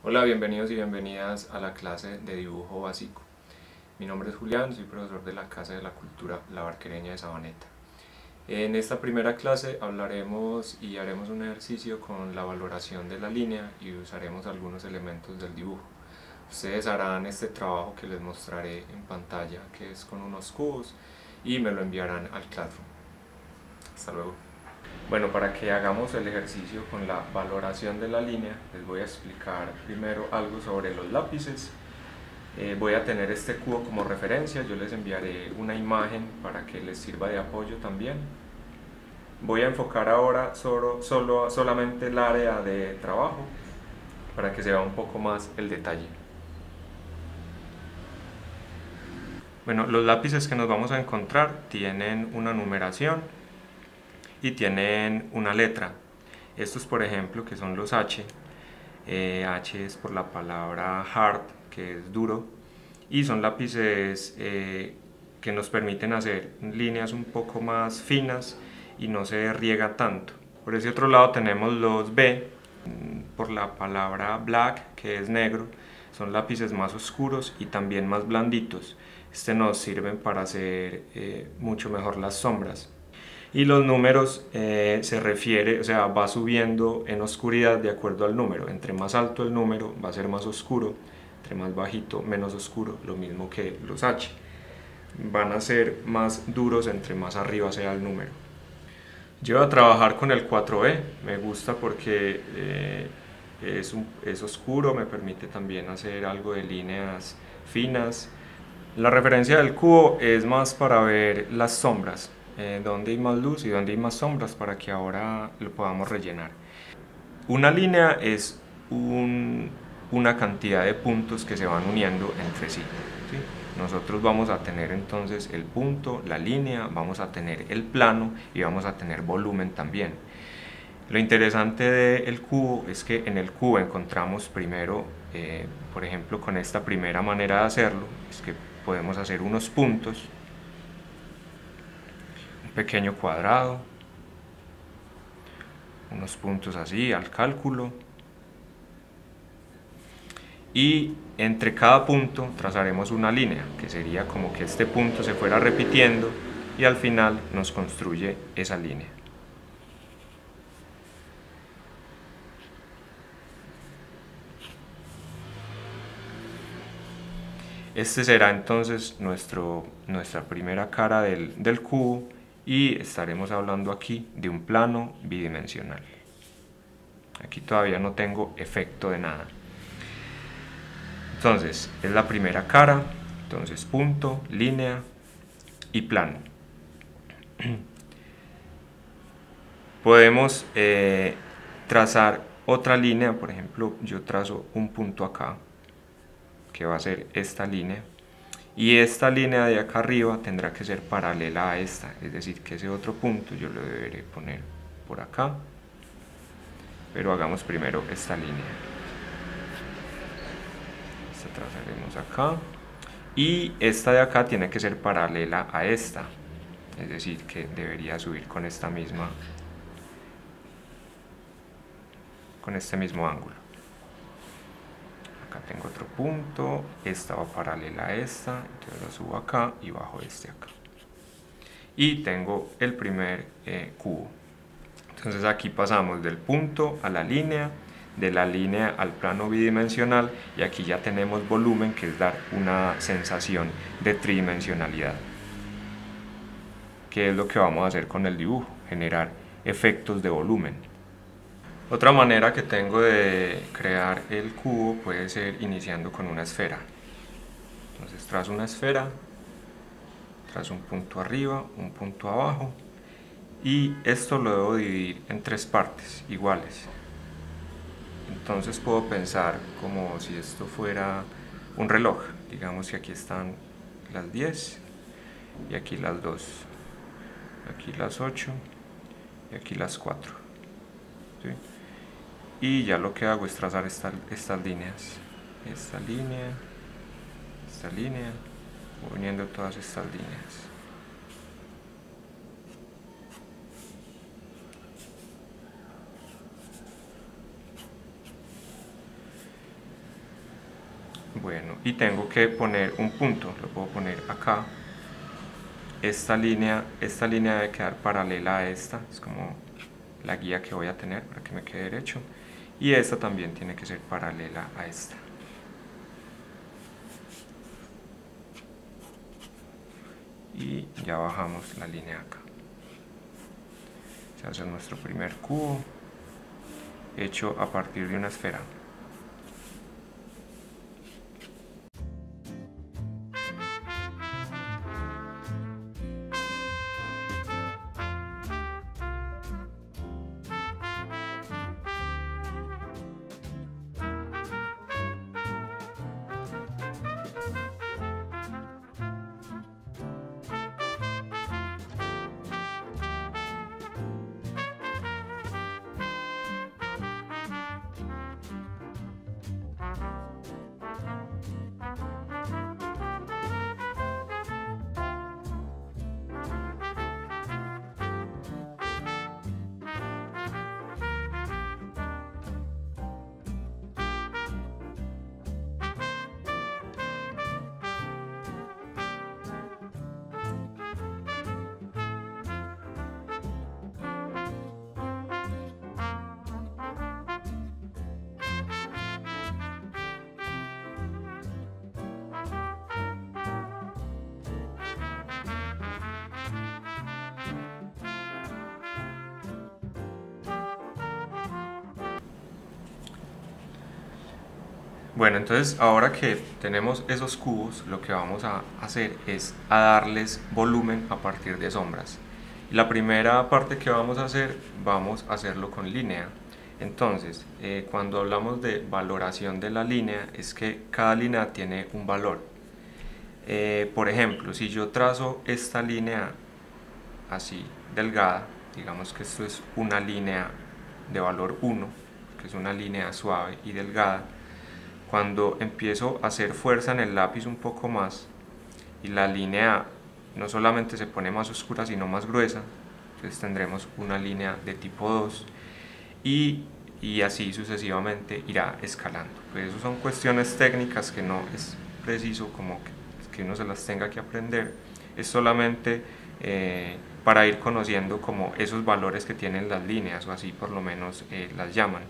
Hola, bienvenidos y bienvenidas a la clase de dibujo básico. Mi nombre es Julián, soy profesor de la Casa de la Cultura La Barquereña de Sabaneta. En esta primera clase hablaremos y haremos un ejercicio con la valoración de la línea y usaremos algunos elementos del dibujo. Ustedes harán este trabajo que les mostraré en pantalla, que es con unos cubos, y me lo enviarán al Classroom. Hasta luego. Bueno, para que hagamos el ejercicio con la valoración de la línea, les voy a explicar primero algo sobre los lápices. Voy a tener este cubo como referencia, yo les enviaré una imagen para que les sirva de apoyo también. Voy a enfocar ahora solamente el área de trabajo para que se vea un poco más el detalle. Bueno, los lápices que nos vamos a encontrar tienen una numeración y tienen una letra. Estos, por ejemplo, que son los H. H es por la palabra hard, que es duro, y son lápices que nos permiten hacer líneas un poco más finas y no se riega tanto. Por ese otro lado tenemos los B, por la palabra black, que es negro. Son lápices más oscuros y también más blanditos. Nos sirven para hacer mucho mejor las sombras. Y los números se refiere, o sea, va subiendo en oscuridad de acuerdo al número. Entre más alto el número va a ser más oscuro, entre más bajito menos oscuro, lo mismo que los H. Van a ser más duros entre más arriba sea el número. Yo voy a trabajar con el 4B, me gusta porque es oscuro, me permite también hacer algo de líneas finas. La referencia del cubo es más para ver las sombras, dónde hay más luz y dónde hay más sombras para que ahora lo podamos rellenar. Una línea es una cantidad de puntos que se van uniendo entre sí, ¿sí? Nosotros vamos a tener entonces el punto, la línea, vamos a tener el plano y vamos a tener volumen también. Lo interesante del cubo es que en el cubo encontramos primero, por ejemplo, con esta primera manera de hacerlo, es que podemos hacer unos puntos, un pequeño cuadrado, unos puntos así al cálculo, y entre cada punto trazaremos una línea, que sería como que este punto se fuera repitiendo y al final nos construye esa línea. Este será entonces nuestra primera cara del cubo y estaremos hablando aquí de un plano bidimensional. Aquí todavía no tengo efecto de nada. Entonces, es la primera cara, entonces punto, línea y plano. Podemos trazar otra línea, por ejemplo, yo trazo un punto acá, que va a ser esta línea, y esta línea de acá arriba tendrá que ser paralela a esta, es decir, que ese otro punto yo lo deberé poner por acá, pero hagamos primero esta línea. Esta trazaremos acá, y esta de acá tiene que ser paralela a esta, es decir, que debería subir con esta misma, con este mismo ángulo. Acá tengo otro punto, esta va paralela a esta, entonces lo subo acá y bajo este acá. Y tengo el primer cubo. Entonces aquí pasamos del punto a la línea, de la línea al plano bidimensional, y aquí ya tenemos volumen, que es dar una sensación de tridimensionalidad. ¿Qué es lo que vamos a hacer con el dibujo? Generar efectos de volumen. Otra manera que tengo de crear el cubo puede ser iniciando con una esfera. Entonces trazo una esfera, trazo un punto arriba, un punto abajo, y esto lo debo dividir en tres partes iguales. Entonces puedo pensar como si esto fuera un reloj. Digamos que aquí están las 10 y aquí las 2, aquí las 8 y aquí las 4. ¿Sí? Y ya lo que hago es trazar estas líneas, esta línea, voy uniendo todas estas líneas. Bueno, y tengo que poner un punto, lo puedo poner acá. Esta línea debe quedar paralela a esta, es como la guía que voy a tener para que me quede derecho. Y esta también tiene que ser paralela a esta. Y ya bajamos la línea acá. Se hace nuestro primer cubo hecho a partir de una esfera. Bueno, entonces ahora que tenemos esos cubos, lo que vamos a hacer es a darles volumen a partir de sombras. La primera parte que vamos a hacerlo con línea. Entonces, cuando hablamos de valoración de la línea, es que cada línea tiene un valor. Por ejemplo, si yo trazo esta línea así, delgada, digamos que esto es una línea de valor 1, que es una línea suave y delgada. Cuando empiezo a hacer fuerza en el lápiz un poco más y la línea no solamente se pone más oscura sino más gruesa, entonces tendremos una línea de tipo 2 y así sucesivamente irá escalando. Pues eso son cuestiones técnicas que no es preciso como que uno se las tenga que aprender, es solamente para ir conociendo como esos valores que tienen las líneas, o así por lo menos las llaman.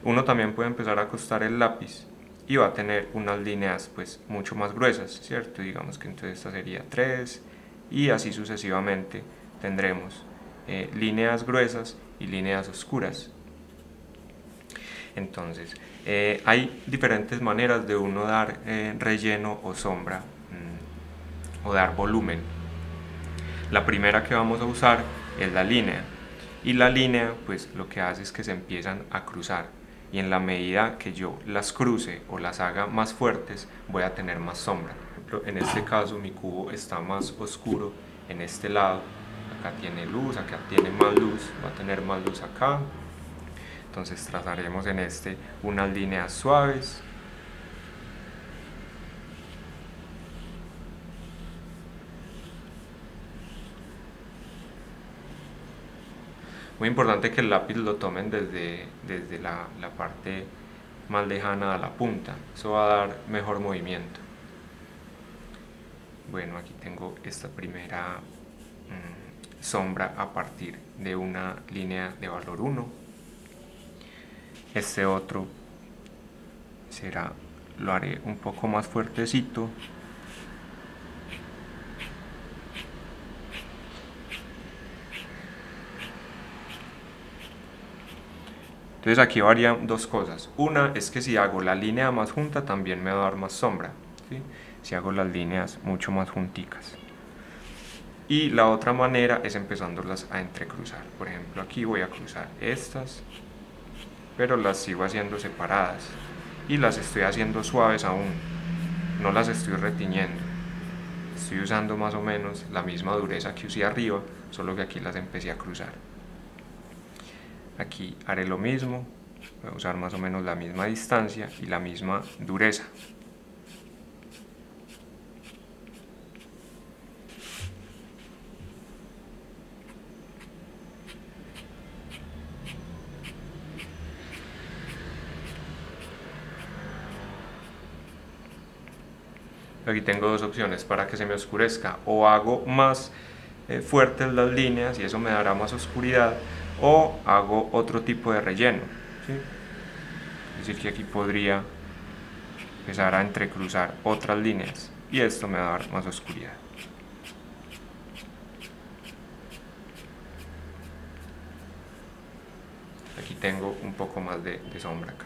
Uno también puede empezar a acostar el lápiz y va a tener unas líneas pues mucho más gruesas, ¿cierto? Digamos que entonces esta sería 3 y así sucesivamente tendremos líneas gruesas y líneas oscuras. Entonces hay diferentes maneras de uno dar relleno o sombra o dar volumen. La primera que vamos a usar es la línea, y la línea pues lo que hace es que se empiezan a cruzar, y en la medida que yo las cruce o las haga más fuertes voy a tener más sombra. Por ejemplo, en este caso mi cubo está más oscuro en este lado, acá tiene luz, acá tiene más luz, va a tener más luz acá. Entonces trazaremos en este unas líneas suaves. Muy importante que el lápiz lo tomen desde la parte más lejana a la punta, eso va a dar mejor movimiento. Bueno, aquí tengo esta primera sombra a partir de una línea de valor 1. Este otro lo haré un poco más fuertecito. Entonces aquí varían dos cosas. Una es que si hago la línea más junta también me va a dar más sombra, ¿sí? Si hago las líneas mucho más junticas. Y la otra manera es empezándolas a entrecruzar. Por ejemplo, aquí voy a cruzar estas, pero las sigo haciendo separadas y las estoy haciendo suaves aún, no las estoy retiñendo. Estoy usando más o menos la misma dureza que usé arriba, solo que aquí las empecé a cruzar. Aquí haré lo mismo, voy a usar más o menos la misma distancia y la misma dureza. Aquí tengo dos opciones para que se me oscurezca: o hago más fuertes las líneas y eso me dará más oscuridad, o hago otro tipo de relleno, ¿sí? Es decir, que aquí podría empezar a entrecruzar otras líneas y esto me va a dar más oscuridad. Aquí tengo un poco más de sombra acá.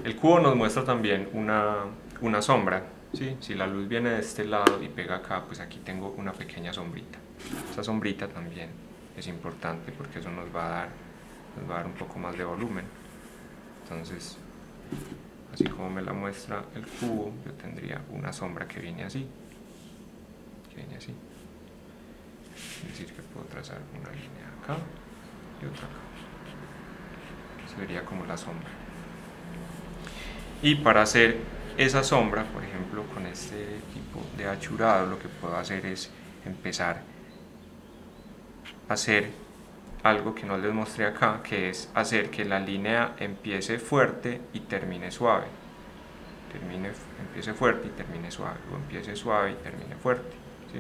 El cubo nos muestra también una sombra, ¿sí? Si la luz viene de este lado y pega acá, pues aquí tengo una pequeña sombrita. Esa sombrita también es importante porque eso nos va a dar un poco más de volumen. Entonces, así como me la muestra el cubo, yo tendría una sombra que viene así, es decir, que puedo trazar una línea acá y otra acá. Eso sería como la sombra. Y para hacer esa sombra, por ejemplo, con este tipo de achurado, lo que puedo hacer es empezar a hacer algo que no les mostré acá, que es hacer que la línea empiece fuerte y termine suave. Empiece fuerte y termine suave, o empiece suave y termine fuerte, ¿sí?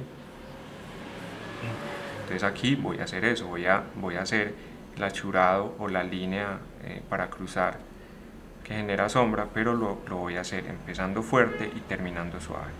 Entonces aquí voy a hacer eso, voy a hacer el achurado o la línea para cruzar que genera sombra, pero lo voy a hacer empezando fuerte y terminando suave.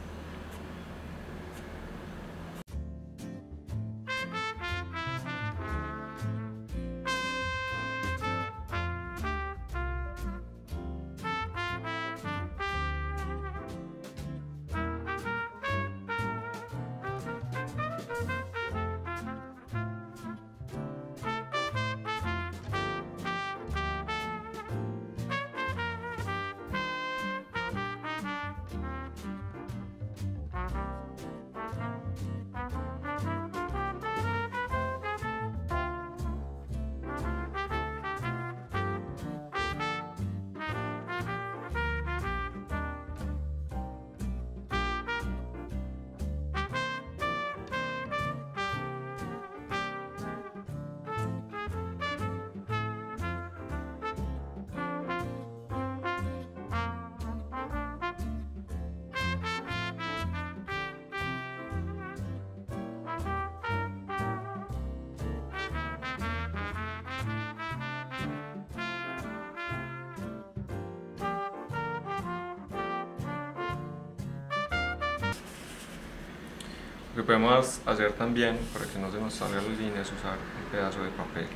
Lo que podemos hacer también, para que no se nos salga la línea, es usar un pedazo de papel.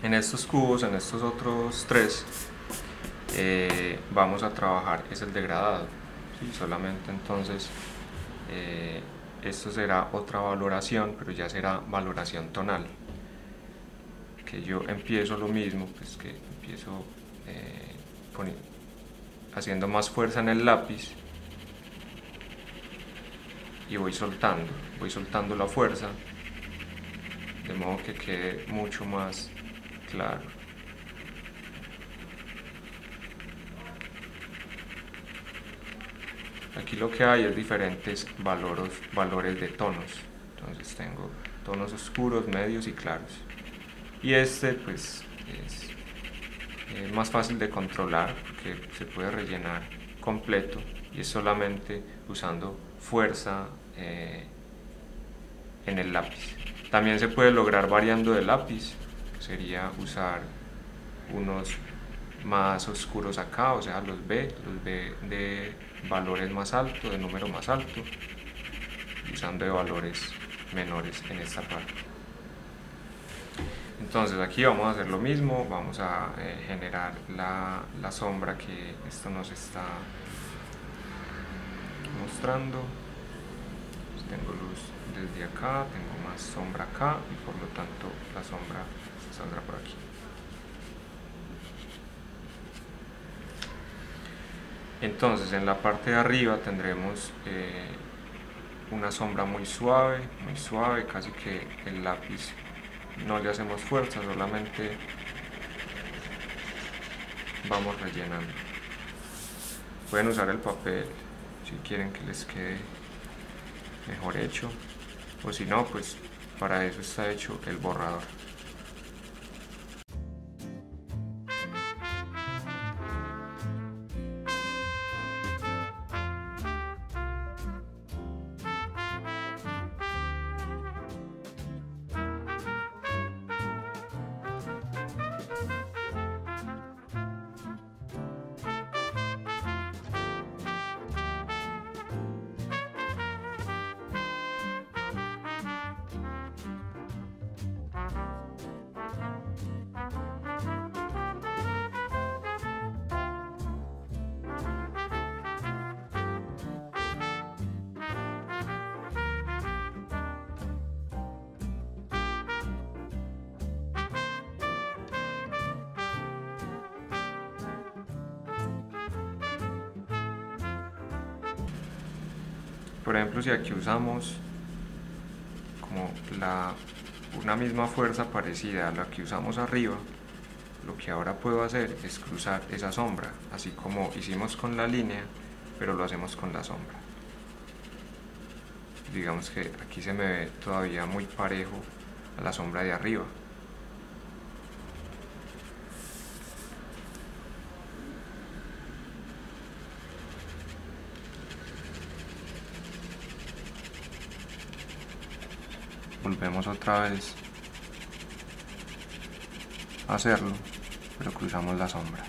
En estos cubos, en estos otros tres, vamos a trabajar es el degradado, ¿sí? Solamente entonces esto será otra valoración, pero ya será valoración tonal, que yo empiezo lo mismo, pues que empiezo haciendo más fuerza en el lápiz y voy soltando la fuerza, de modo que quede mucho más claro. Aquí lo que hay es diferentes valores de tonos. Entonces tengo tonos oscuros, medios y claros. Y este pues es más fácil de controlar porque se puede rellenar completo y es solamente usando fuerza en el lápiz. También se puede lograr variando de lápiz, sería usar unos más oscuros acá, o sea los B de valores más altos, de número más alto, y usando de valores menores en esta parte. Entonces aquí vamos a hacer lo mismo, vamos a generar la sombra que esto nos está mostrando. Pues tengo luz desde acá, tengo más sombra acá y por lo tanto la sombra saldrá por aquí. Entonces en la parte de arriba tendremos una sombra muy suave, casi que el lápiz no le hacemos fuerza, solamente vamos rellenando. Pueden usar el papel si quieren que les quede mejor hecho, o si no, pues para eso está hecho el borrador. Por ejemplo, si aquí usamos como una misma fuerza parecida a la que usamos arriba, lo que ahora puedo hacer es cruzar esa sombra, así como hicimos con la línea, pero lo hacemos con la sombra. Digamos que aquí se me ve todavía muy parejo a la sombra de arriba. Volvemos otra vez a hacerlo, pero cruzamos la sombra.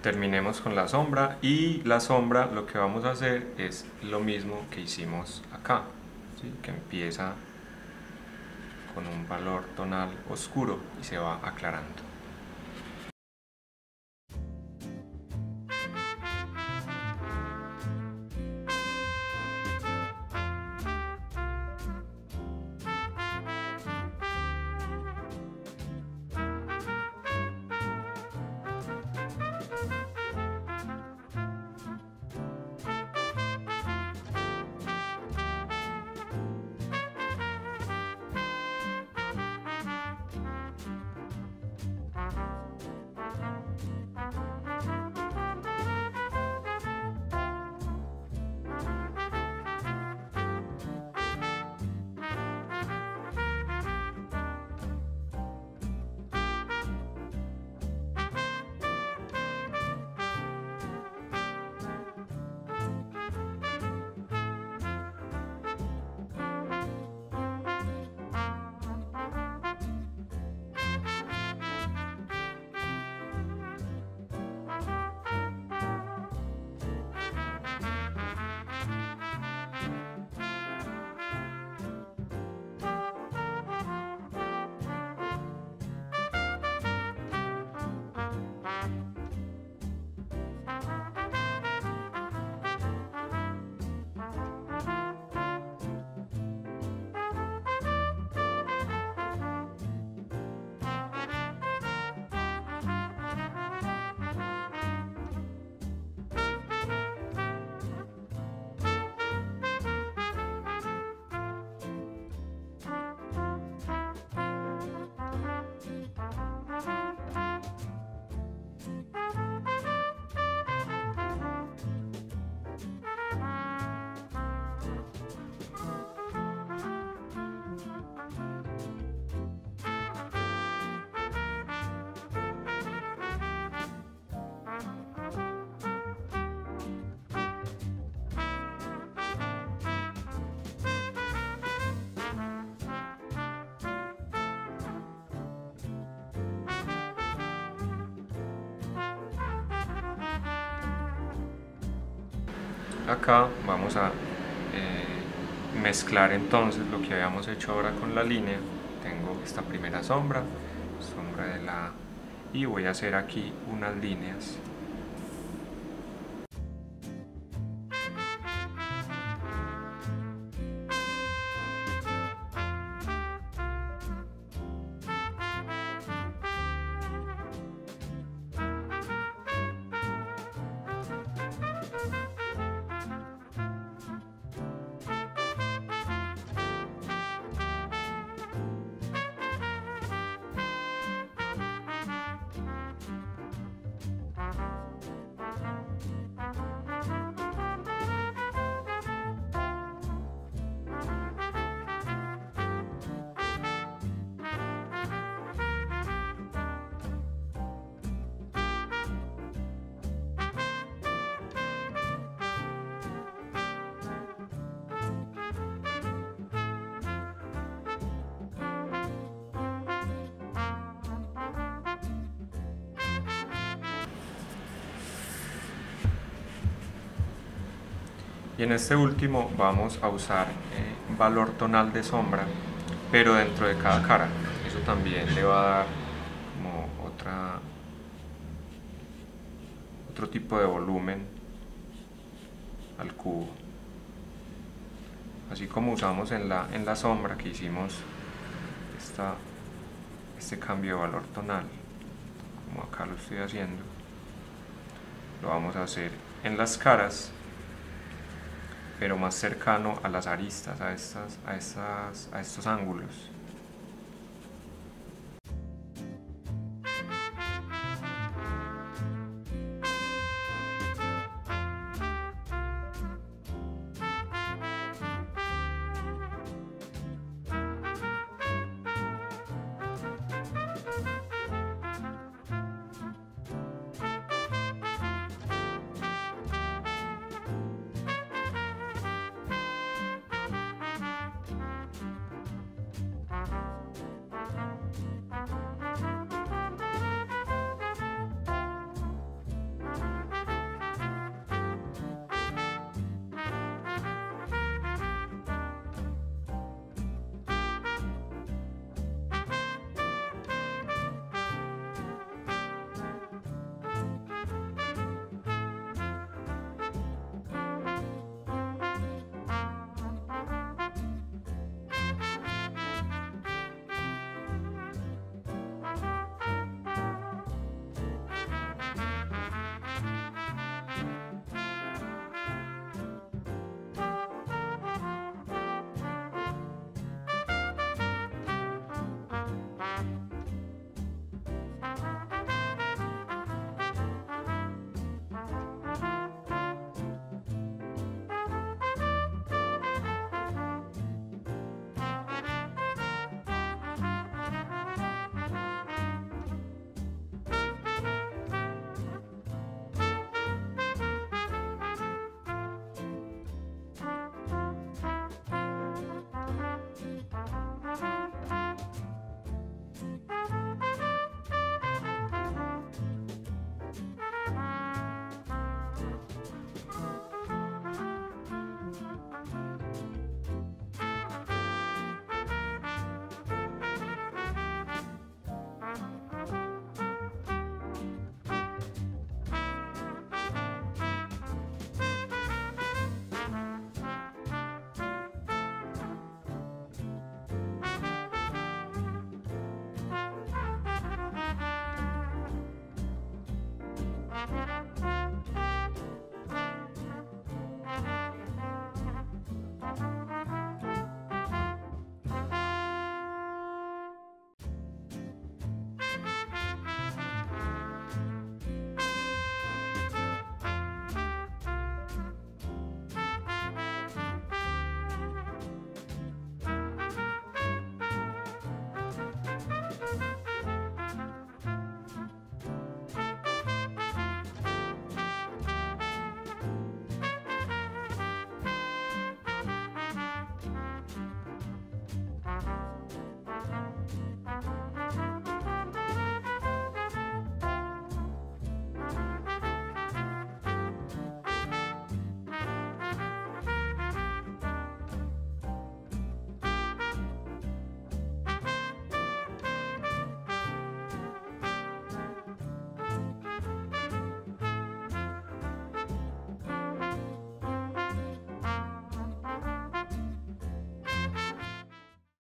Terminemos con la sombra, y la sombra lo que vamos a hacer es lo mismo que hicimos acá, ¿sí? Que empieza con un valor tonal oscuro y se va aclarando. Acá vamos a mezclar entonces lo que habíamos hecho ahora con la línea. Tengo esta primera sombra, sombra de la A, y voy a hacer aquí unas líneas. Y en este último vamos a usar valor tonal de sombra, pero dentro de cada cara. Eso también le va a dar como otro tipo de volumen al cubo. Así como usamos en la sombra, que hicimos este cambio de valor tonal, como acá lo estoy haciendo, lo vamos a hacer en las caras, pero más cercano a las aristas, a estos ángulos.